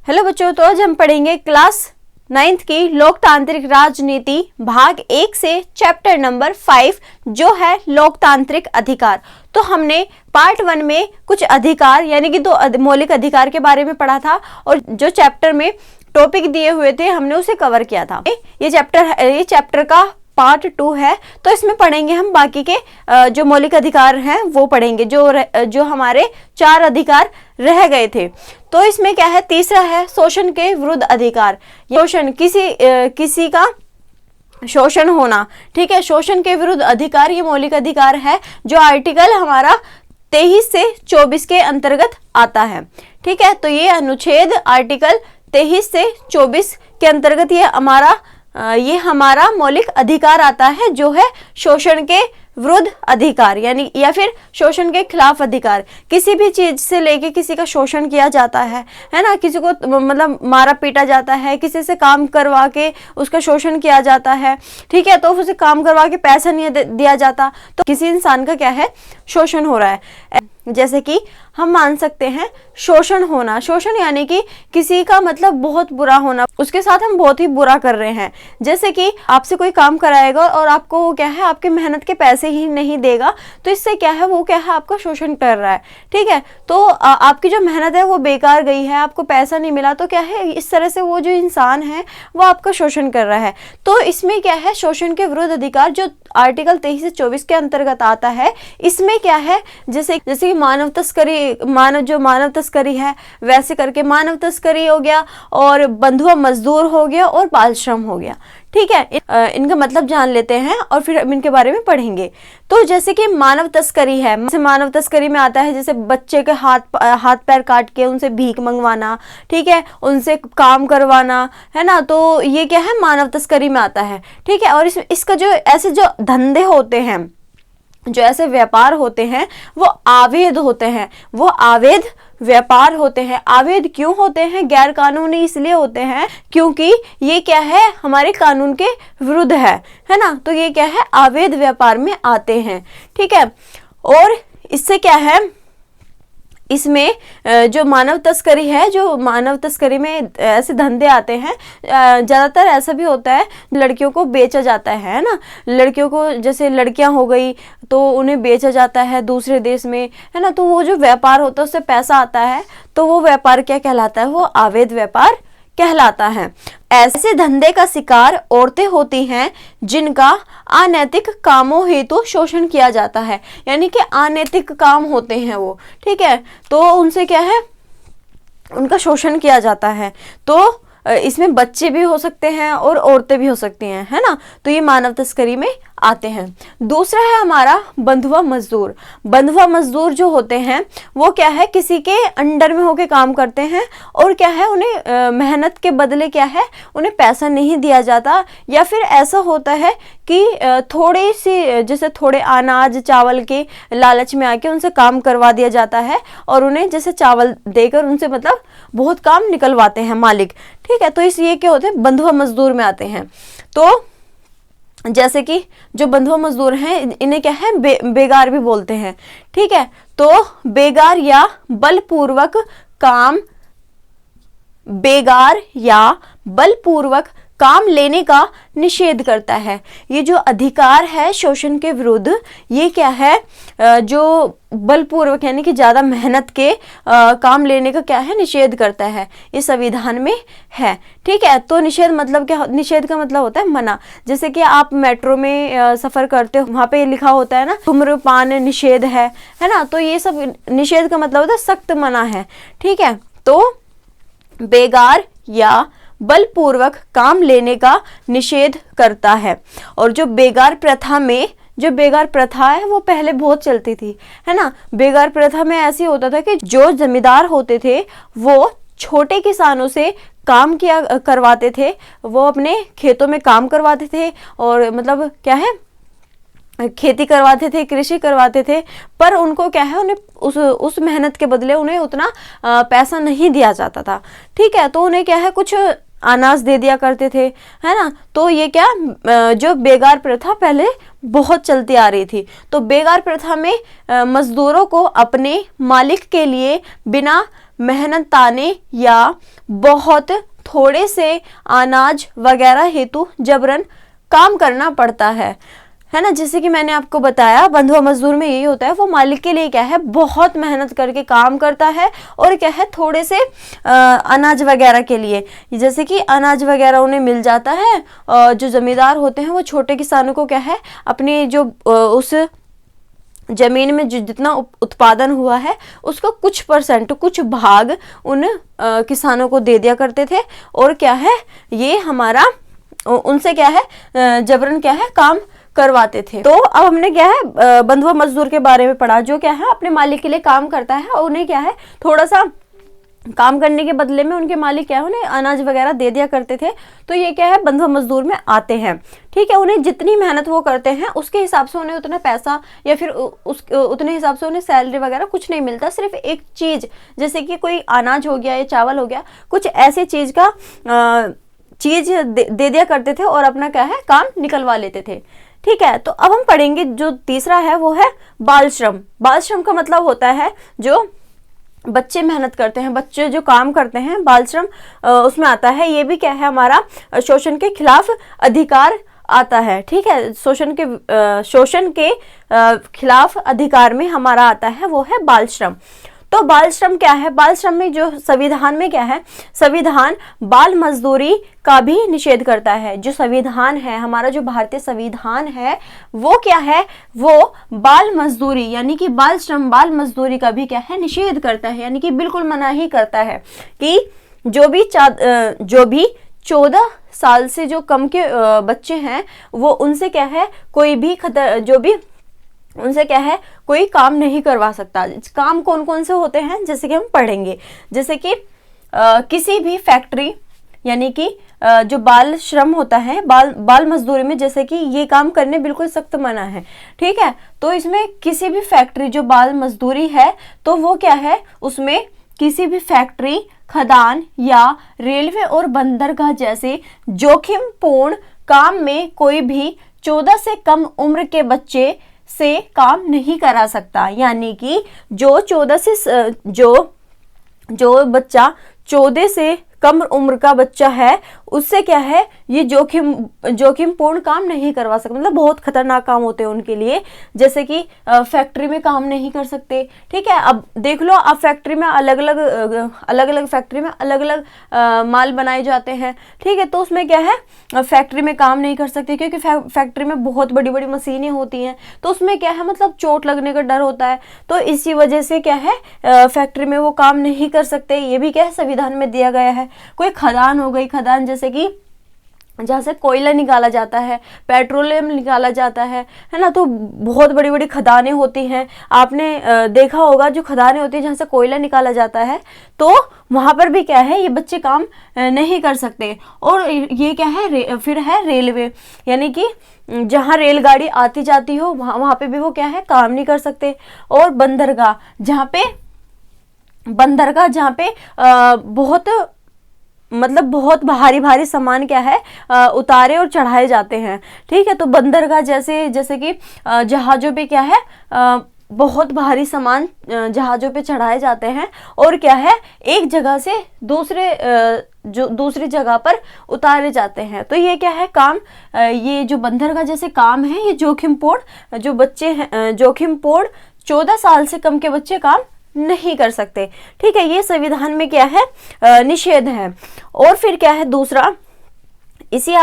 Hello बच्चों, तो आज हम पढ़ेंगे क्लास 9th की लोकतांत्रिक राजनीति भाग 1 से चैप्टर नंबर 5 जो है लोकतांत्रिक अधिकार। तो हमने पार्ट 1 में कुछ अधिकार यानी कि 2 मौलिक अधिकार के बारे में पढ़ा था और जो चैप्टर में टॉपिक दिए हुए थे हमने उसे कवर किया था। ये चैप्टर का पार्ट 2 है, तो इसमें पढ़ेंगे हम बाकी के जो मौलिक अधिकार हैं वो पढ़ेंगे, जो हमारे 4 अधिकार रह गए थे। तो इसमें क्या है, तीसरा है शोषण के विरुद्ध अधिकार। शोषण किसी का शोषण होना, ठीक है। शोषण के विरुद्ध अधिकार ये मौलिक अधिकार है जो आर्टिकल हमारा 23 से 24 के अंतर्गत आता है, ठीक है। तो ये अनुच्छेद आर्टिकल 23 से 24 के अंतर्गत ये हमारा मौलिक अधिकार आता है जो है शोषण के विरुद्ध अधिकार यानी या फिर शोषण के खिलाफ अधिकार। किसी भी चीज से लेके किसी का शोषण किया जाता है ना, किसी को मतलब मारा पीटा जाता है, किसी से काम करवा के उसका शोषण किया जाता है, ठीक है। तो उसे काम करवा के पैसा नहीं दिया जाता, तो किसी इंसान का क्या है, शोषण हो रहा है। जैसे कि हम मान सकते हैं शोषण होना, शोषण यानी कि किसी का मतलब बहुत बुरा होना, उसके साथ हम बहुत ही बुरा कर रहे हैं। जैसे कि आपसे कोई काम कराएगा और आपको क्या है, आपकी मेहनत के पैसे ही नहीं देगा, तो इससे क्या है, वो क्या है, आपका शोषण कर रहा है, ठीक है। तो आपकी जो मेहनत है वो बेकार गई है, आपको पैसा नहीं मिला, तो क्या है, इस तरह से वो जो इंसान है वो आपका शोषण कर रहा है। तो इसमें क्या है, शोषण के विरुद्ध अधिकार जो आर्टिकल 23 से 24 के अंतर्गत आता है, इसमें क्या है, जैसे कि मानव तस्करी है, वैसे करके मानव तस्करी हो गया और बंधुआ मजदूर हो गया और बाल श्रम हो गया, ठीक है। इनका मतलब जान लेते हैं और फिर हम इनके बारे में पढ़ेंगे। तो जैसे कि मानव तस्करी है, मानव तस्करी में आता है जैसे बच्चे के हाथ पैर काट के उनसे भीख मंगवाना, ठीक है, उनसे काम करवाना, है ना। तो ये क्या है, मानव तस्करी में आता है, ठीक है। और इसका जो ऐसे जो धंधे होते हैं, जो ऐसे व्यापार होते हैं वो अवैध होते हैं, वो अवैध व्यापार होते हैं। अवैध क्यों होते हैं, गैर कानूनी इसलिए होते हैं क्योंकि ये क्या है, हमारे कानून के विरुद्ध है ना। तो ये क्या है, अवैध व्यापार में आते हैं, ठीक है। और इससे क्या है, इसमें जो मानव तस्करी है, जो मानव तस्करी में ऐसे धंधे आते हैं, ज़्यादातर ऐसा भी होता है लड़कियों को बेचा जाता है ना। लड़कियों को, जैसे लड़कियां हो गई तो उन्हें बेचा जाता है दूसरे देश में, है ना। तो वो जो व्यापार होता है उससे पैसा आता है, तो वो व्यापार क्या कहलाता है, वो अवैध व्यापार कहलाता है। ऐसे धंधे का शिकार औरतें होती हैं जिनका अनैतिक कामों हेतु शोषण किया जाता है, यानी कि अनैतिक काम होते हैं वो, ठीक है। तो उनसे क्या है, उनका शोषण किया जाता है। तो इसमें बच्चे भी हो सकते हैं और औरतें भी हो सकती हैं, है ना। तो ये मानव तस्करी में आते हैं। दूसरा है हमारा बंधुआ मजदूर। बंधुआ मजदूर जो होते हैं वो क्या है, किसी के अंडर में होके काम करते हैं और क्या है, उन्हें मेहनत के बदले क्या है, उन्हें पैसा नहीं दिया जाता, या फिर ऐसा होता है कि थोड़ी सी, जैसे थोड़े अनाज चावल के लालच में आके उनसे काम करवा दिया जाता है और उन्हें जैसे चावल देकर उनसे मतलब बहुत काम निकलवाते हैं मालिक, ठीक है। तो इसलिए क्या होते हैं, बंधुआ मजदूर में आते हैं। तो जैसे कि जो बंधुआ मजदूर हैं इन्हें क्या है, बेगार भी बोलते हैं, ठीक है। तो बेगार या बलपूर्वक काम लेने का निषेध करता है। ये जो अधिकार है शोषण के विरुद्ध, ये क्या है, जो बलपूर्वक यानी कि ज्यादा मेहनत के काम लेने का क्या है, निषेध करता है। ये संविधान में है, ठीक है। तो निषेध मतलब क्या, निषेध का मतलब होता है मना। जैसे कि आप मेट्रो में सफर करते हो, वहां पे लिखा होता है ना, धूम्रपान निषेध है ना। तो ये सब निषेध का मतलब होता है सख्त मना है, ठीक है। तो बेगार या बलपूर्वक काम लेने का निषेध करता है। और जो बेगार प्रथा है वो पहले बहुत चलती थी, है ना। बेगार प्रथा में ऐसे होता था कि जो जमींदार होते थे वो छोटे किसानों से काम करवाते थे, वो अपने खेतों में काम करवाते थे और मतलब क्या है, खेती करवाते थे, कृषि करवाते थे, पर उनको क्या है, उन्हें उस मेहनत के बदले उन्हें उतना पैसा नहीं दिया जाता था, ठीक है। तो उन्हें क्या है, कुछ अनाज दे दिया करते थे, है ना। तो ये क्या, जो बेगार प्रथा पहले बहुत चलती आ रही थी। तो बेगार प्रथा में मजदूरों को अपने मालिक के लिए बिना मेहनताने या बहुत थोड़े से अनाज वगैरह हेतु जबरन काम करना पड़ता है ना। जैसे कि मैंने आपको बताया बंधुआ मजदूर में यही होता है, वो मालिक के लिए क्या है बहुत मेहनत करके काम करता है और क्या है थोड़े से अनाज वगैरह के लिए, जैसे कि अनाज वगैरह उन्हें मिल जाता है। जो जमींदार होते हैं वो छोटे किसानों को क्या है अपनी जो उस जमीन में जो जितना उत्पादन हुआ है उसका कुछ परसेंट, कुछ भाग उन किसानों को दे दिया करते थे और क्या है ये हमारा उनसे क्या है जबरन क्या है काम करवाते थे। तो अब हमने क्या है बंधुआ मजदूर के बारे में पढ़ा, जो क्या है अपने मालिक के लिए काम करता है और उन्हें क्या है थोड़ा सा काम करने के बदले में उनके मालिक क्या है उन्हें अनाज वगैरह दे दिया करते थे। तो ये क्या है बंधुआ मजदूर में आते हैं। ठीक है, उन्हें जितनी मेहनत वो करते हैं उसके हिसाब से उन्हें उतना पैसा या फिर उतने हिसाब से उन्हें सैलरी वगैरह कुछ नहीं मिलता। सिर्फ एक चीज जैसे कि कोई अनाज हो गया या चावल हो गया, कुछ ऐसे चीज का चीज दे दिया करते थे और अपना क्या है काम निकलवा लेते थे। ठीक है, तो अब हम पढ़ेंगे जो तीसरा है वो है बाल श्रम। बाल श्रम का मतलब होता है जो बच्चे मेहनत करते हैं, बच्चे जो काम करते हैं, बाल श्रम उसमें आता है। ये भी क्या है हमारा शोषण के खिलाफ अधिकार आता है। ठीक है, शोषण के खिलाफ अधिकार में हमारा आता है वो है बाल श्रम। तो बाल श्रम क्या है, बाल श्रम में जो संविधान में क्या है, संविधान बाल मजदूरी का भी निषेध करता है। जो संविधान है हमारा, जो भारतीय संविधान है वो क्या है, वो बाल मजदूरी यानी कि बाल श्रम, बाल मजदूरी का भी क्या है निषेध करता है, यानी कि बिल्कुल मना ही करता है कि जो भी 14 साल से जो कम के बच्चे हैं वो उनसे क्या है कोई भी उनसे क्या है कोई काम नहीं करवा सकता। काम कौन कौन से होते हैं जैसे कि हम पढ़ेंगे, जैसे कि किसी भी फैक्ट्री यानी कि जो बाल श्रम होता है, बाल मजदूरी में जैसे कि ये काम करने बिल्कुल सख्त मना है। ठीक है, तो इसमें किसी भी फैक्ट्री जो बाल मजदूरी है तो वो क्या है उसमें किसी भी फैक्ट्री, खदान या रेलवे और बंदरगाह जैसे जोखिमपूर्ण काम में कोई भी 14 से कम उम्र के बच्चे से काम नहीं करा सकता। यानी कि जो बच्चा 14 से कम उम्र का बच्चा है उससे क्या है ये जोखिमपूर्ण काम नहीं करवा सकते, मतलब बहुत खतरनाक काम होते हैं उनके लिए, जैसे कि फैक्ट्री में काम नहीं कर सकते। ठीक है, अब देख लो आप फैक्ट्री में अलग अलग फैक्ट्री में अलग अलग माल बनाए जाते हैं। ठीक है, तो उसमें क्या है फैक्ट्री में काम नहीं कर सकते क्योंकि फैक्ट्री में बहुत बड़ी बड़ी मशीनें होती हैं, तो उसमें क्या है मतलब चोट लगने का डर होता है, तो इसी वजह से क्या है फैक्ट्री में वो काम नहीं कर सकते। ये भी क्या है संविधान में दिया गया है। कोई खदान हो गई, खदान जैसे कि जहाँ से कोयला निकाला जाता है, पेट्रोलियम निकाला जाता है ना, तो बहुत बड़ी बड़ी खदानें होती हैं। आपने देखा होगा जो खदानें होती हैं जहाँ से कोयला निकाला जाता है, तो वहाँ पर भी क्या है ये बच्चे काम नहीं कर सकते। और ये क्या है फिर है रेलवे, यानी कि जहाँ रेलगाड़ी आती जाती हो वहाँ पे भी वो क्या है काम नहीं कर सकते। और बंदरगाह जहाँ पे बहुत भारी भारी सामान क्या है उतारे और चढ़ाए जाते हैं। ठीक है, तो बंदरगाह जैसे कि जहाज़ों पे क्या है बहुत भारी सामान जहाज़ों पे चढ़ाए जाते हैं और क्या है एक जगह से दूसरी जगह पर उतारे जाते हैं। तो ये क्या है काम, ये जो बंदरगाह जैसे काम है ये जोखिमपूर्ण जो बच्चे हैं, जोखिमपूर्ण 14 साल से कम के बच्चे काम नहीं कर सकते। ठीक है, ये संविधान में क्या है निषेध है। और फिर क्या है दूसरा, इन्हीं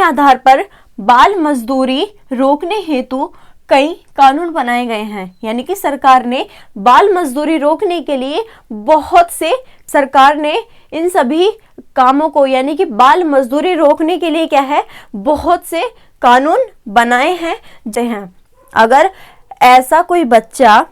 आधार पर बाल मजदूरी रोकने हेतु कई कानून बनाए गए हैं। यानी कि सरकार ने बाल मजदूरी रोकने के लिए सरकार ने इन सभी कामों को यानी कि बाल मजदूरी रोकने के लिए क्या है बहुत से कानून बनाए हैं। जी हाँ, अगर ऐसा कोई बच्चा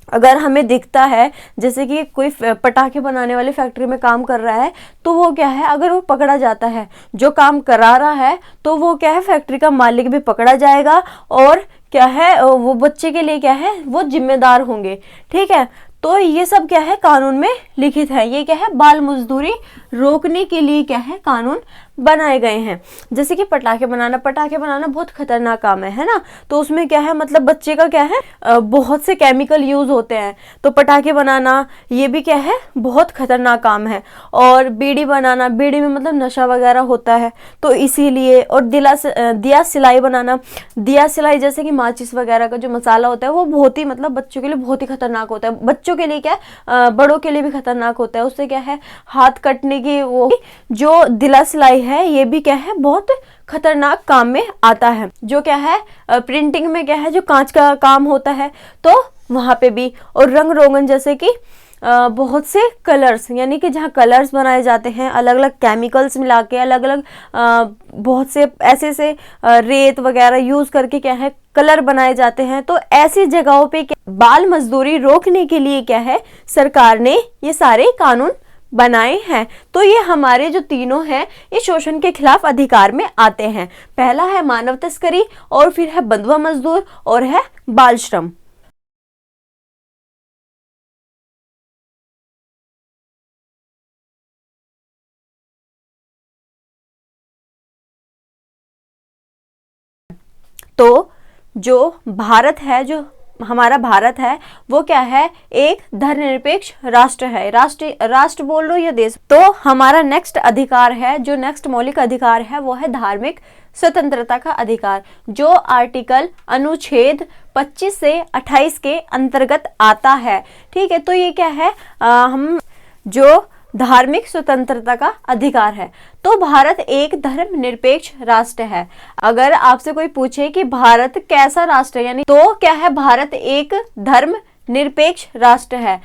अगर हमें दिखता है जैसे कि कोई पटाखे बनाने वाली फैक्ट्री में काम कर रहा है, तो वो क्या है अगर वो पकड़ा जाता है जो काम करा रहा है, तो वो क्या है फैक्ट्री का मालिक भी पकड़ा जाएगा और क्या है वो बच्चे के लिए क्या है वो जिम्मेदार होंगे। ठीक है, तो ये सब क्या है कानून में लिखित है। ये क्या है बाल मजदूरी रोकने के लिए क्या है कानून बनाए गए हैं। जैसे कि पटाखे बनाना बहुत खतरनाक काम है ना। तो उसमें क्या है, मतलब बच्चे का क्या है, बहुत से केमिकल यूज होते हैं। तो पटाखे बनाना ये भी क्या है, बहुत खतरनाक काम है। और बीड़ी बनाना, बीड़ी में मतलब नशा वगैरह होता है, तो इसीलिए। और दिया सिलाई बनाना, दिया सिलाई जैसे कि माचिस वगैरह का जो मसाला होता है वो बहुत ही मतलब बच्चों के लिए बहुत ही खतरनाक होता है। बच्चों के लिए क्या है, बड़ों के लिए भी खतरनाक होता है। उससे क्या है, हाथ कटने की, वो जो दिला सिलाई है ये भी क्या है, बहुत खतरनाक काम में आता है। जो क्या है, प्रिंटिंग में क्या है, जो कांच का काम होता है, तो वहां पे भी। और रंग रोगन जैसे कि बहुत से कलर्स, यानी कि जहाँ कलर्स बनाए जाते हैं अलग अलग केमिकल्स मिला के, अलग अलग बहुत से ऐसे रेत वगैरह यूज करके क्या है कलर बनाए जाते हैं। तो ऐसी जगहों पे बाल मजदूरी रोकने के लिए क्या है, सरकार ने ये सारे कानून बनाए हैं। तो ये हमारे जो तीनों हैं ये शोषण के खिलाफ अधिकार में आते हैं। पहला है मानव तस्करी, और फिर है बंधुआ मजदूर, और है बाल श्रम। तो जो भारत है, जो हमारा भारत है, वो क्या है, एक धर्मनिरपेक्ष राष्ट्र है। राष्ट्र बोल लो या देश। तो हमारा नेक्स्ट अधिकार है, जो नेक्स्ट मौलिक अधिकार है, वो है धार्मिक स्वतंत्रता का अधिकार, जो आर्टिकल अनुच्छेद 25 से 28 के अंतर्गत आता है। ठीक है, तो ये क्या है, हम जो धार्मिक स्वतंत्रता का अधिकार है। तो भारत एक धर्मनिरपेक्ष राष्ट्र है। अगर आपसे कोई पूछे कि भारत कैसा राष्ट्र है, यानी तो क्या है, भारत एक धर्मनिरपेक्ष राष्ट्र है।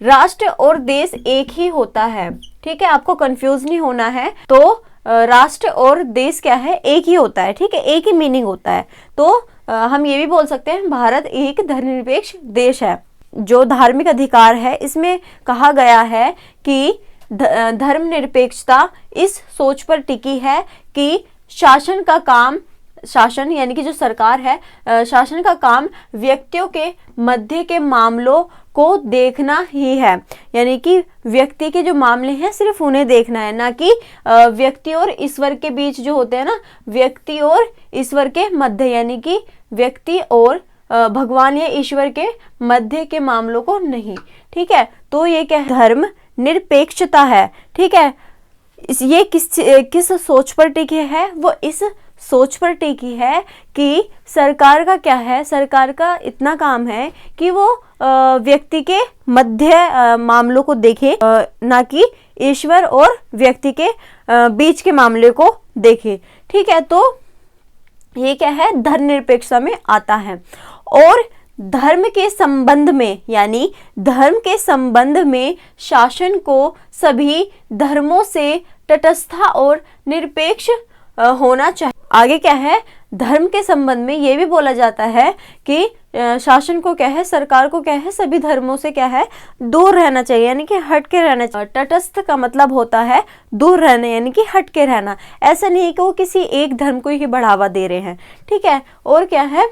राष्ट्र और देश एक ही होता है। ठीक है, आपको कंफ्यूज नहीं होना है। तो राष्ट्र और देश क्या है, एक ही होता है। ठीक है, एक ही मीनिंग होता है। तो हम ये भी बोल सकते हैं भारत एक धर्मनिरपेक्ष देश है। जो धार्मिक अधिकार है, इसमें कहा गया है कि धर्मनिरपेक्षता इस सोच पर टिकी है कि शासन का काम, शासन यानी कि जो सरकार है, शासन का काम व्यक्तियों के मध्य के मामलों को देखना ही है। यानी कि व्यक्ति के जो मामले हैं सिर्फ उन्हें देखना है, ना कि व्यक्ति और ईश्वर के बीच जो होते हैं ना, व्यक्ति और ईश्वर के मध्य, यानी कि व्यक्ति और भगवान या ईश्वर के मध्य के मामलों को नहीं। ठीक है, तो ये क्या है, धर्म निरपेक्षता है। ठीक है, ये किस सोच पर टिकी है, वो इस सोच पर टिकी है कि सरकार का क्या है, सरकार का इतना काम है कि वो व्यक्ति के मध्य मामलों को देखे, ना कि ईश्वर और व्यक्ति के बीच के मामले को देखे। ठीक है, तो ये क्या है, धर्मनिरपेक्षता में आता है। और धर्म के संबंध में, यानी धर्म के संबंध में शासन को सभी धर्मों से तटस्थ और निरपेक्ष होना चाहिए। आगे क्या है, धर्म के संबंध में ये भी बोला जाता है कि शासन को क्या है, सरकार को क्या है, सभी धर्मों से क्या है, दूर रहना चाहिए, यानी कि हट के रहना चाहिए। तटस्थ का मतलब होता है दूर रहना, यानी कि हट के रहना। ऐसा नहीं है कि वो किसी एक धर्म को ही बढ़ावा दे रहे हैं। ठीक है, और क्या है,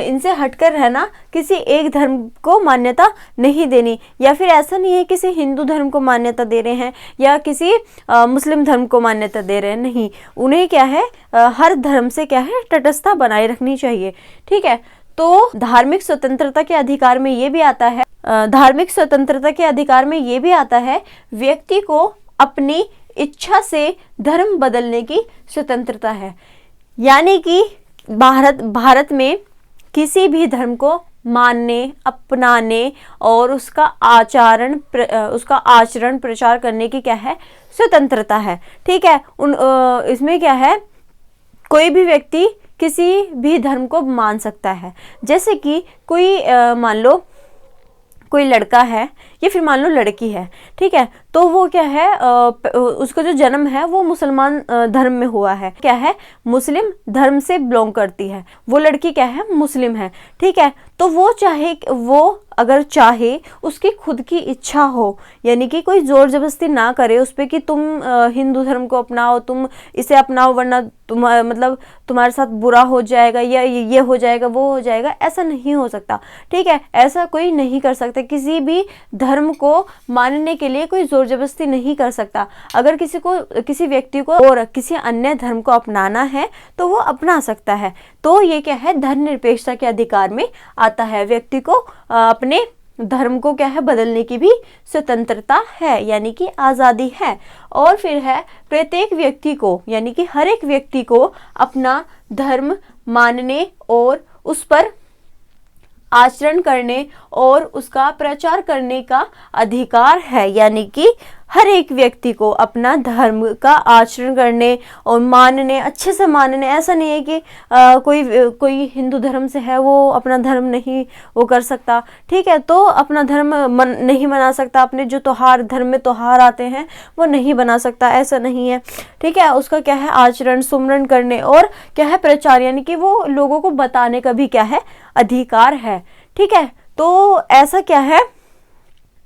इनसे हटकर रहना, किसी एक धर्म को मान्यता नहीं देनी, या फिर ऐसा नहीं है किसी हिंदू धर्म को मान्यता दे रहे हैं या किसी मुस्लिम धर्म को मान्यता दे रहे हैं, नहीं। उन्हें क्या है, हर धर्म से क्या है, तटस्थता बनाए रखनी चाहिए। ठीक है, तो धार्मिक स्वतंत्रता के अधिकार में ये भी आता है, धार्मिक स्वतंत्रता के अधिकार में ये भी आता है व्यक्ति को अपनी इच्छा से धर्म बदलने की स्वतंत्रता है। यानी कि भारत में किसी भी धर्म को मानने, अपनाने और उसका आचरण प्रचार करने की क्या है, स्वतंत्रता है। ठीक है, इसमें क्या है, कोई भी व्यक्ति किसी भी धर्म को मान सकता है। जैसे कि कोई मान लो कोई लड़का है या फिर मान लो लड़की है। ठीक है, तो वो क्या है, उसका जो जन्म है वो मुसलमान धर्म में हुआ है, क्या है, मुस्लिम धर्म से बिलोंग करती है। वो लड़की क्या है, मुस्लिम है। ठीक है, तो वो अगर चाहे, उसकी खुद की इच्छा हो, यानी कि कोई जोर जबरदस्ती ना करे उस पर कि तुम हिंदू धर्म को अपनाओ, तुम इसे अपनाओ, वरना तुम्हारे साथ बुरा हो जाएगा, या ये हो जाएगा, वो हो जाएगा, ऐसा नहीं हो सकता। ठीक है, ऐसा कोई नहीं कर सकता। किसी भी धर्म को मानने के लिए कोई जोर जबरदस्ती नहीं कर सकता। अगर किसी व्यक्ति को और किसी अन्य धर्म को अपनाना है तो वो अपना सकता है। तो ये क्या है, धर्मनिरपेक्षता के अधिकार में आता है। व्यक्ति को अपने धर्म को क्या है, बदलने की भी स्वतंत्रता है, यानी कि आज़ादी है। और फिर है प्रत्येक व्यक्ति को, यानी कि हर एक व्यक्ति को अपना धर्म मानने और उस पर आचरण करने और उसका प्रचार करने का अधिकार है। यानी कि हर एक व्यक्ति को अपना धर्म का आचरण करने और मानने, अच्छे से मानने। ऐसा नहीं है कि कोई हिंदू धर्म से है वो अपना धर्म नहीं वो कर सकता, ठीक है, तो अपना धर्म नहीं मना सकता, अपने जो त्योहार धर्म में त्योहार आते हैं वो नहीं बना सकता, ऐसा नहीं है, ठीक है। उसका क्या है, आचरण सुमरण करने और क्या है, प्रचार, यानी कि वो लोगों को बताने का भी क्या है, अधिकार है, ठीक है। तो ऐसा क्या है,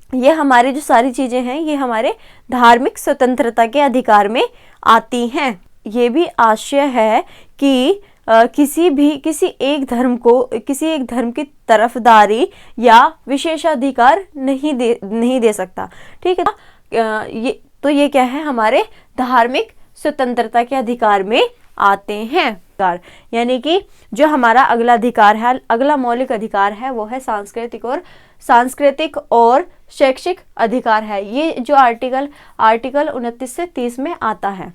ये हमारी जो सारी चीजें हैं ये हमारे धार्मिक स्वतंत्रता के अधिकार में आती हैं। ये भी आशय है कि किसी एक धर्म की तरफदारी या विशेषाधिकार नहीं दे सकता, ठीक है। ये क्या है, हमारे धार्मिक स्वतंत्रता के अधिकार में आते हैं। यानी कि जो हमारा अगला अधिकार है, अगला मौलिक अधिकार है, वो है सांस्कृतिक और शैक्षिक अधिकार है। ये जो आर्टिकल 29 से 30 में आता है,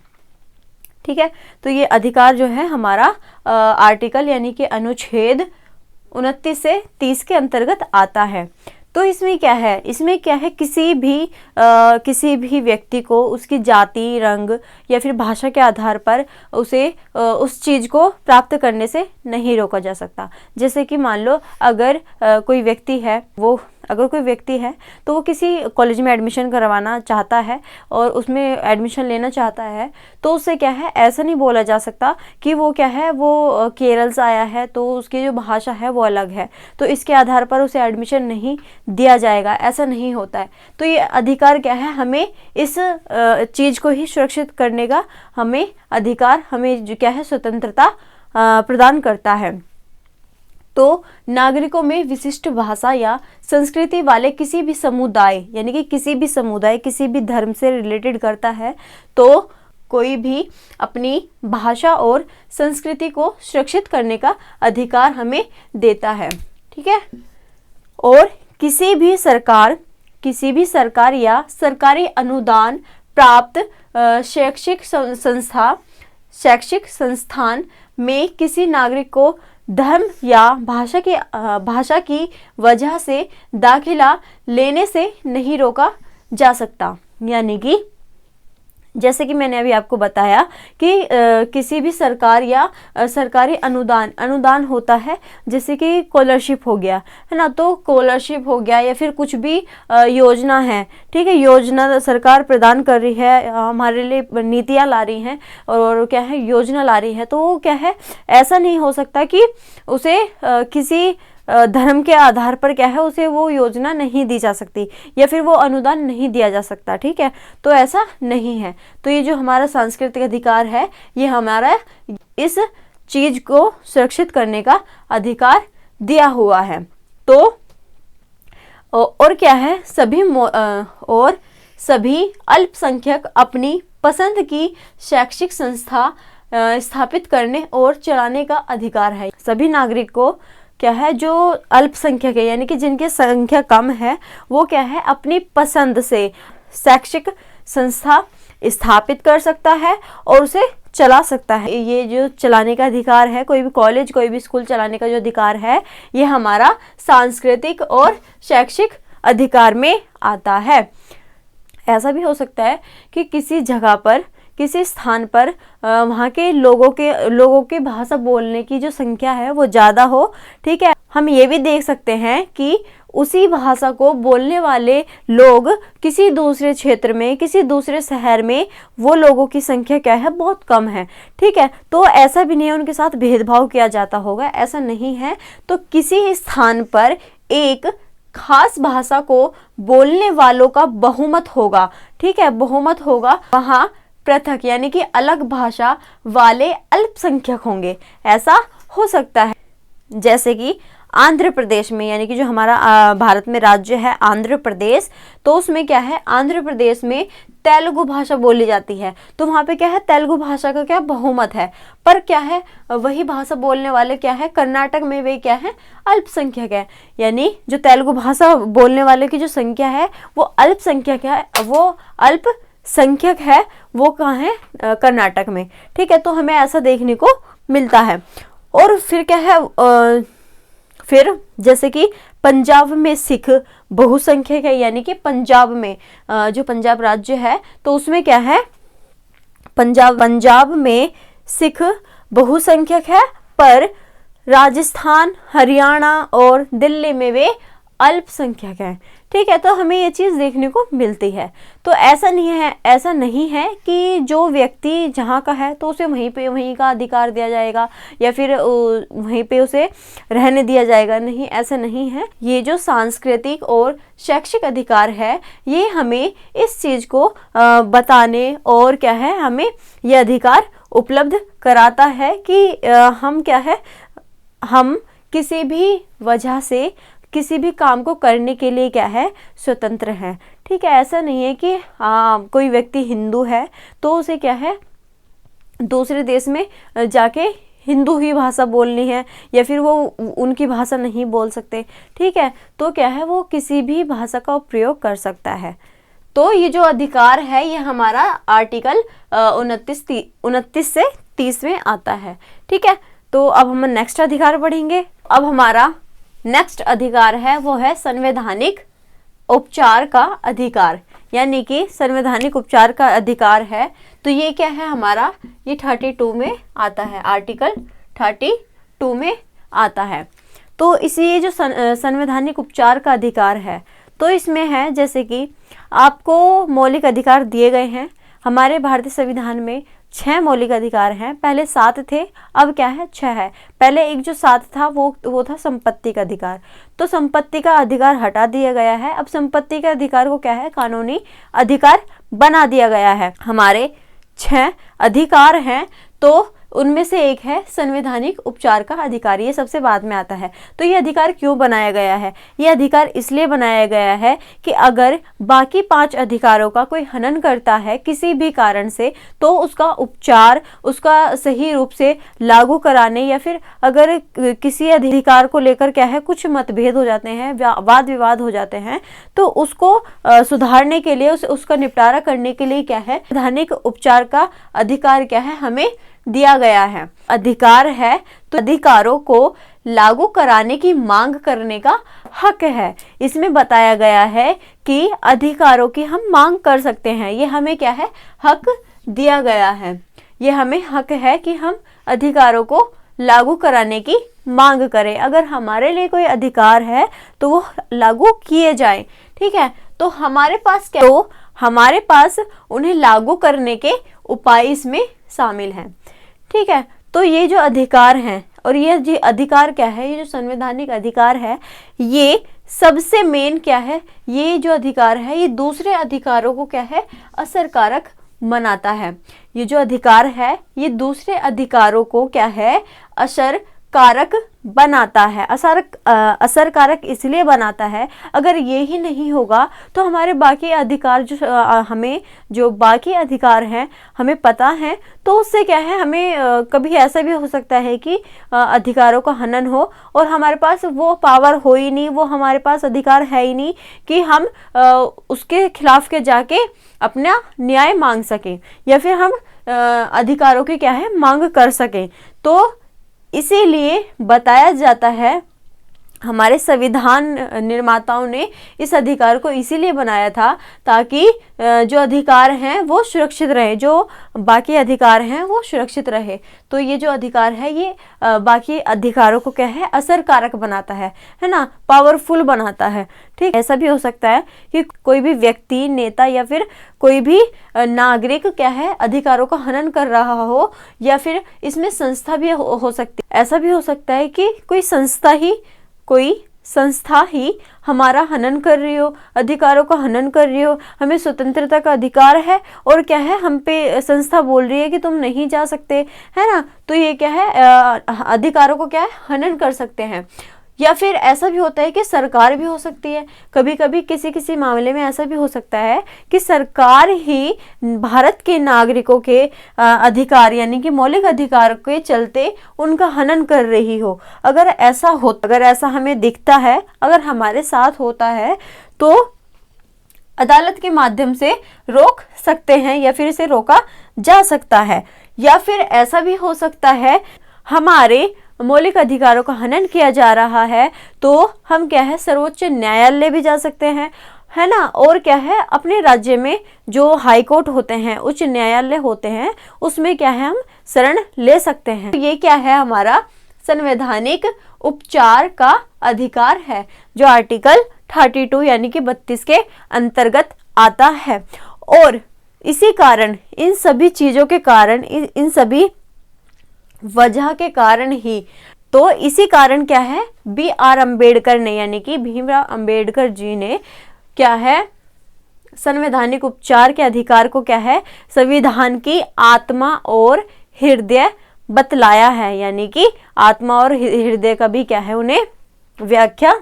ठीक है। तो ये अधिकार जो है हमारा आर्टिकल यानी कि अनुच्छेद 29 से 30 के अंतर्गत आता है। तो इसमें क्या है, किसी भी व्यक्ति को उसकी जाति, रंग या फिर भाषा के आधार पर उसे उस चीज़ को प्राप्त करने से नहीं रोका जा सकता। जैसे कि मान लो अगर कोई व्यक्ति है तो वो किसी कॉलेज में एडमिशन करवाना चाहता है और उसमें एडमिशन लेना चाहता है, तो उससे क्या है, ऐसा नहीं बोला जा सकता कि वो क्या है, वो केरल से आया है तो उसकी जो भाषा है वो अलग है, तो इसके आधार पर उसे एडमिशन नहीं दिया जाएगा, ऐसा नहीं होता है। तो ये अधिकार क्या है, हमें इस चीज़ को ही सुरक्षित करने का अधिकार हमें जो क्या है, स्वतंत्रता प्रदान करता है। तो नागरिकों में विशिष्ट भाषा या संस्कृति वाले किसी भी समुदाय, यानी कि किसी भी धर्म से रिलेटेड करता है, तो कोई भी अपनी भाषा और संस्कृति को सुरक्षित करने का अधिकार हमें देता है, ठीक है। और किसी भी सरकार या सरकारी अनुदान प्राप्त शैक्षिक संस्थान में किसी नागरिक को धर्म या भाषा की वजह से दाखिला लेने से नहीं रोका जा सकता। यानी कि जैसे कि मैंने अभी आपको बताया कि किसी भी सरकार या सरकारी अनुदान होता है, जैसे कि स्कॉलरशिप हो गया, है ना, तो स्कॉलरशिप हो गया या फिर कुछ भी योजना है, ठीक है, योजना सरकार प्रदान कर रही है, हमारे लिए नीतियाँ ला रही हैं और क्या है, योजना ला रही है, तो वो क्या है, ऐसा नहीं हो सकता कि उसे किसी धर्म के आधार पर क्या है, उसे वो योजना नहीं दी जा सकती या फिर वो अनुदान नहीं दिया जा सकता, ठीक है। तो ऐसा नहीं है। तो ये जो हमारा सांस्कृतिक अधिकार है, ये हमारा इस चीज को सुरक्षित करने का अधिकार दिया हुआ है। तो और क्या है, सभी अल्पसंख्यक अपनी पसंद की शैक्षिक संस्था स्थापित करने और चलाने का अधिकार है। सभी नागरिक को क्या है, जो अल्पसंख्यक है, यानी कि जिनकी संख्या कम है, वो क्या है, अपनी पसंद से शैक्षिक संस्था स्थापित कर सकता है और उसे चला सकता है। ये जो चलाने का अधिकार है, कोई भी कॉलेज, कोई भी स्कूल चलाने का जो अधिकार है, ये हमारा सांस्कृतिक और शैक्षिक अधिकार में आता है। ऐसा भी हो सकता है कि किसी जगह पर, किसी स्थान पर वहाँ के लोगों के भाषा बोलने की जो संख्या है वो ज़्यादा हो, ठीक है। हम ये भी देख सकते हैं कि उसी भाषा को बोलने वाले लोग किसी दूसरे क्षेत्र में, किसी दूसरे शहर में, वो लोगों की संख्या क्या है, बहुत कम है, ठीक है। तो ऐसा भी नहीं है उनके साथ भेदभाव किया जाता होगा, ऐसा नहीं है। तो किसी स्थान पर एक खास भाषा को बोलने वालों का बहुमत होगा, ठीक है, बहुमत होगा, वहाँ पृथक यानी कि अलग भाषा वाले अल्पसंख्यक होंगे, ऐसा हो सकता है। जैसे कि आंध्र प्रदेश में, यानी कि जो हमारा भारत में राज्य है आंध्र प्रदेश, तो उसमें क्या है, आंध्र प्रदेश में तेलुगु भाषा बोली जाती है। तो वहाँ पे क्या है, तेलुगु भाषा का क्या बहुमत है। पर क्या है, वही भाषा बोलने वाले क्या है, कर्नाटक में वे क्या है, अल्पसंख्यक है। यानी जो तेलुगु भाषा बोलने वाले की जो संख्या है वो अल्पसंख्यक है, वो अल्पसंख्यक है, वो कहाँ है, कर्नाटक में। ठीक है, तो हमें ऐसा देखने को मिलता है। और फिर क्या है, फिर जैसे कि पंजाब में सिख बहुसंख्यक है, यानी कि पंजाब में जो पंजाब राज्य है तो उसमें क्या है, पंजाब में सिख बहुसंख्यक है, पर राजस्थान, हरियाणा और दिल्ली में वे अल्पसंख्यक हैं। ठीक है, तो हमें ये चीज़ देखने को मिलती है। तो ऐसा नहीं है कि जो व्यक्ति जहाँ का है तो उसे वहीं का अधिकार दिया जाएगा या फिर वहीं पे उसे रहने दिया जाएगा। नहीं, ऐसा नहीं है। ये जो सांस्कृतिक और शैक्षिक अधिकार है ये हमें इस चीज़ को बताने और क्या है, हमें ये अधिकार उपलब्ध कराता है कि हम क्या है, हम किसी भी वजह से किसी भी काम को करने के लिए क्या है, स्वतंत्र हैं। ठीक है, ऐसा नहीं है कि कोई व्यक्ति हिंदू है तो उसे क्या है, दूसरे देश में जाके हिंदू ही भाषा बोलनी है या फिर वो उनकी भाषा नहीं बोल सकते। ठीक है, तो क्या है, वो किसी भी भाषा का प्रयोग कर सकता है। तो ये जो अधिकार है ये हमारा आर्टिकल 29 से 30 में आता है। ठीक है, तो अब हम नेक्स्ट अधिकार पढ़ेंगे। अब हमारा नेक्स्ट अधिकार है वो है संवैधानिक उपचार का अधिकार, यानी कि संवैधानिक उपचार का अधिकार है। तो ये क्या है हमारा, ये 32 में आता है, आर्टिकल 32 में आता है। तो इसी जो संवैधानिक उपचार का अधिकार है तो इसमें है जैसे कि आपको मौलिक अधिकार दिए गए हैं। हमारे भारतीय संविधान में 6 मौलिक अधिकार हैं, पहले 7 थे, अब क्या है 6 है। पहले एक जो 7 था वो था संपत्ति का अधिकार, तो संपत्ति का अधिकार हटा दिया गया है। अब संपत्ति के अधिकार को क्या है, कानूनी अधिकार बना दिया गया है। हमारे 6 अधिकार हैं, तो उनमें से एक है संवैधानिक उपचार का अधिकार, ये सबसे बाद में आता है। तो ये अधिकार क्यों बनाया गया है, ये अधिकार इसलिए बनाया गया है कि अगर बाकी 5 अधिकारों का कोई हनन करता है किसी भी कारण से तो उसका उपचार, उसका सही रूप से लागू कराने या फिर अगर किसी अधिकार को लेकर क्या है कुछ मतभेद हो जाते हैं, वाद विवाद हो जाते हैं, तो उसको सुधारने के लिए, उसका निपटारा करने के लिए क्या है, संवैधानिक उपचार का अधिकार क्या है, हमें दिया गया है। अधिकार है तो अधिकारों को लागू कराने की मांग करने का हक है। इसमें बताया गया है कि अधिकारों की हम मांग कर सकते हैं, ये हमें क्या है, हक दिया गया है। ये हमें हक है कि हम अधिकारों को लागू कराने की मांग करें। अगर हमारे लिए कोई अधिकार है तो वो लागू किए जाए। ठीक है, तो हमारे पास क्या, तो हमारे पास उन्हें लागू करने के उपाय इसमें शामिल हैं। ठीक है, तो ये जो अधिकार हैं और ये जो अधिकार क्या है, ये जो संवैधानिक अधिकार है, ये सबसे मेन क्या है, ये जो अधिकार है ये दूसरे अधिकारों को क्या है, असरकारक बनाता है। ये जो अधिकार है ये दूसरे अधिकारों को क्या है, असरकारक बनाता है। असरकारक इसलिए बनाता है, अगर ये ही नहीं होगा तो हमारे बाकी अधिकार हमें जो बाकी अधिकार हैं हमें पता है, तो उससे क्या है, हमें कभी ऐसा भी हो सकता है कि अधिकारों का हनन हो और हमारे पास वो पावर हो ही नहीं, वो हमारे पास अधिकार है ही नहीं कि हम उसके खिलाफ के जाके अपना न्याय मांग सकें या फिर हम अधिकारों की क्या है, मांग कर सकें। तो इसीलिए बताया जाता है, हमारे संविधान निर्माताओं ने इस अधिकार को इसीलिए बनाया था ताकि जो अधिकार हैं वो सुरक्षित रहे, जो बाकी अधिकार हैं वो सुरक्षित रहे। तो ये जो अधिकार है ये बाकी अधिकारों को क्या है, असरकारक बनाता है ना, पावरफुल बनाता है। ठीक, ऐसा भी हो सकता है कि कोई भी व्यक्ति, नेता या फिर कोई भी नागरिक क्या है, अधिकारों का हनन कर रहा हो या फिर इसमें संस्था भी हो सकती है। ऐसा भी हो सकता है कि कोई संस्था ही हमारा हनन कर रही हो, अधिकारों का हनन कर रही हो। हमें स्वतंत्रता का अधिकार है और क्या है, हम पे संस्था बोल रही है कि तुम नहीं जा सकते, है ना। तो ये क्या है, अधिकारों को क्या है, हनन कर सकते हैं। या फिर ऐसा भी होता है कि सरकार भी हो सकती है। कभी कभी किसी किसी मामले में ऐसा भी हो सकता है कि सरकार ही भारत के नागरिकों के अधिकार यानी कि मौलिक अधिकार के चलते उनका हनन कर रही हो। अगर ऐसा हमें दिखता है, अगर हमारे साथ होता है, तो अदालत के माध्यम से रोक सकते हैं या फिर इसे रोका जा सकता है। या फिर ऐसा भी हो सकता है हमारे मौलिक अधिकारों का हनन किया जा रहा है, तो हम क्या है सर्वोच्च न्यायालय भी जा सकते हैं, है ना। और क्या है अपने राज्य में जो हाई कोर्ट होते हैं, उच्च न्यायालय होते हैं, उसमें क्या है हम शरण ले सकते हैं। तो ये क्या है हमारा संवैधानिक उपचार का अधिकार है, जो आर्टिकल 32 यानी कि 32 के अंतर्गत आता है। और इसी कारण, इन सभी चीजों के कारण, इन सभी वजह के कारण ही, तो इसी कारण क्या है B.R. अम्बेडकर ने यानी कि भीमराव अम्बेडकर जी ने क्या है संवैधानिक उपचार के अधिकार को क्या है संविधान की आत्मा और हृदय बतलाया है। यानी कि आत्मा और हृदय का भी क्या है उन्हें व्याख्या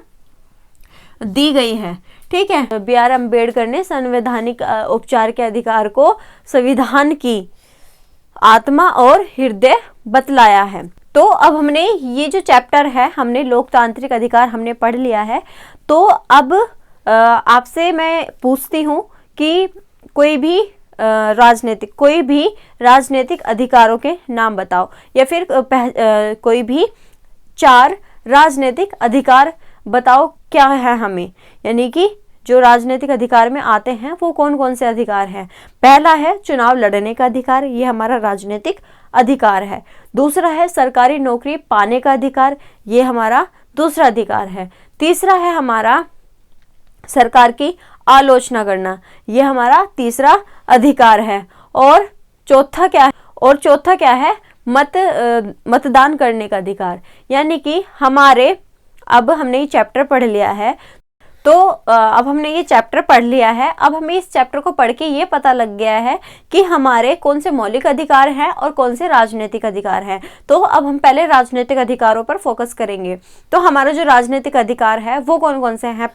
दी गई है। ठीक है, B.R. अम्बेडकर ने संवैधानिक उपचार के अधिकार को संविधान की आत्मा और हृदय बतलाया है। तो अब हमने ये जो चैप्टर है, हमने लोकतांत्रिक अधिकार हमने पढ़ लिया है। तो अब आपसे मैं पूछती हूँ कि कोई भी राजनीतिक अधिकारों के नाम बताओ, या फिर कोई भी 4 राजनीतिक अधिकार बताओ क्या है हमें, यानी कि जो राजनीतिक अधिकार में आते हैं वो कौन कौन से अधिकार हैं। पहला है चुनाव लड़ने का अधिकार, ये हमारा राजनीतिक अधिकार है। दूसरा है सरकारी नौकरी पाने का अधिकार, ये हमारा दूसरा अधिकार है। तीसरा है हमारा सरकार की आलोचना करना, ये हमारा तीसरा अधिकार है। और चौथा क्या है मतदान करने का अधिकार, यानी कि अब हमने ये चैप्टर पढ़ लिया है। तो अब हमने ये चैप्टर पढ़ लिया है, अब हमें इस चैप्टर को पढ़ के ये पता लग गया है कि हमारे कौन से मौलिक अधिकार हैं और कौन से राजनीतिक अधिकार हैं। तो अब हम पहले राजनीतिक अधिकारों पर फोकस करेंगे। तो हमारा जो राजनीतिक अधिकार है वो कौन कौन से हैं।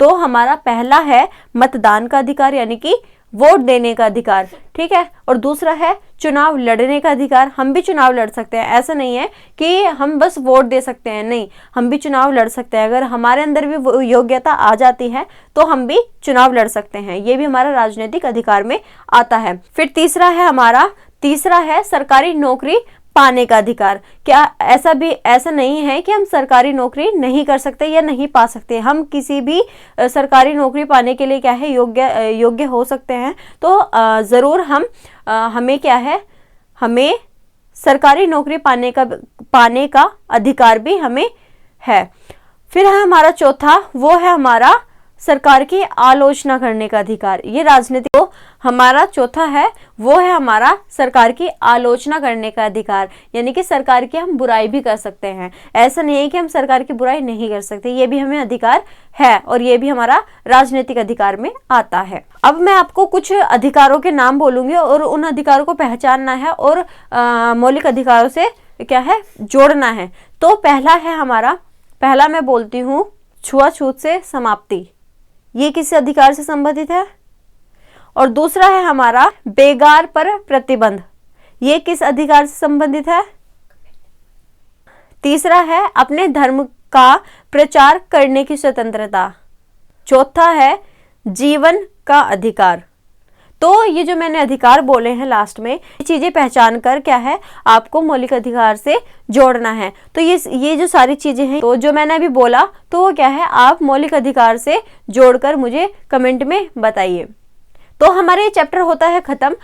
हमारा पहला है मतदान का अधिकार, यानी कि वोट देने का अधिकार। ठीक है, और दूसरा है चुनाव लड़ने का अधिकार, हम भी चुनाव लड़ सकते हैं। ऐसा नहीं है कि हम बस वोट दे सकते हैं, नहीं, हम भी चुनाव लड़ सकते हैं। अगर हमारे अंदर भी वो योग्यता आ जाती है तो हम भी चुनाव लड़ सकते हैं, ये भी हमारा राजनीतिक अधिकार में आता है। फिर तीसरा है सरकारी नौकरी पाने का अधिकार। क्या ऐसा नहीं है कि हम सरकारी नौकरी नहीं कर सकते या नहीं पा सकते, हम किसी भी सरकारी नौकरी पाने के लिए क्या है योग्य हो सकते हैं। तो ज़रूर हमें सरकारी नौकरी पाने का अधिकार भी हमें है। फिर है हमारा चौथा, वो है हमारा सरकार की आलोचना करने का अधिकार। ये राजनीतिक हमारा चौथा है, वो है हमारा सरकार की आलोचना करने का अधिकार, यानी कि सरकार की हम बुराई भी कर सकते हैं। ऐसा नहीं है कि हम सरकार की बुराई नहीं कर सकते, ये भी हमें अधिकार है और ये भी हमारा राजनीतिक अधिकार में आता है। अब मैं आपको कुछ अधिकारों के नाम बोलूंगी और उन अधिकारों को पहचानना है और मौलिक अधिकारों से क्या है जोड़ना है। तो पहला मैं बोलती हूँ छुआछूत से समाप्ति, ये किस अधिकार से संबंधित है। और दूसरा है हमारा बेगार पर प्रतिबंध, ये किस अधिकार से संबंधित है। तीसरा है अपने धर्म का प्रचार करने की स्वतंत्रता। चौथा है जीवन का अधिकार। तो ये जो मैंने अधिकार बोले हैं लास्ट में, ये चीजें पहचान कर क्या है आपको मौलिक अधिकार से जोड़ना है। तो ये जो सारी चीजें हैं, तो जो मैंने अभी बोला, तो वो क्या है आप मौलिक अधिकार से जोड़कर मुझे कमेंट में बताइए। तो हमारे ये चैप्टर होता है खत्म।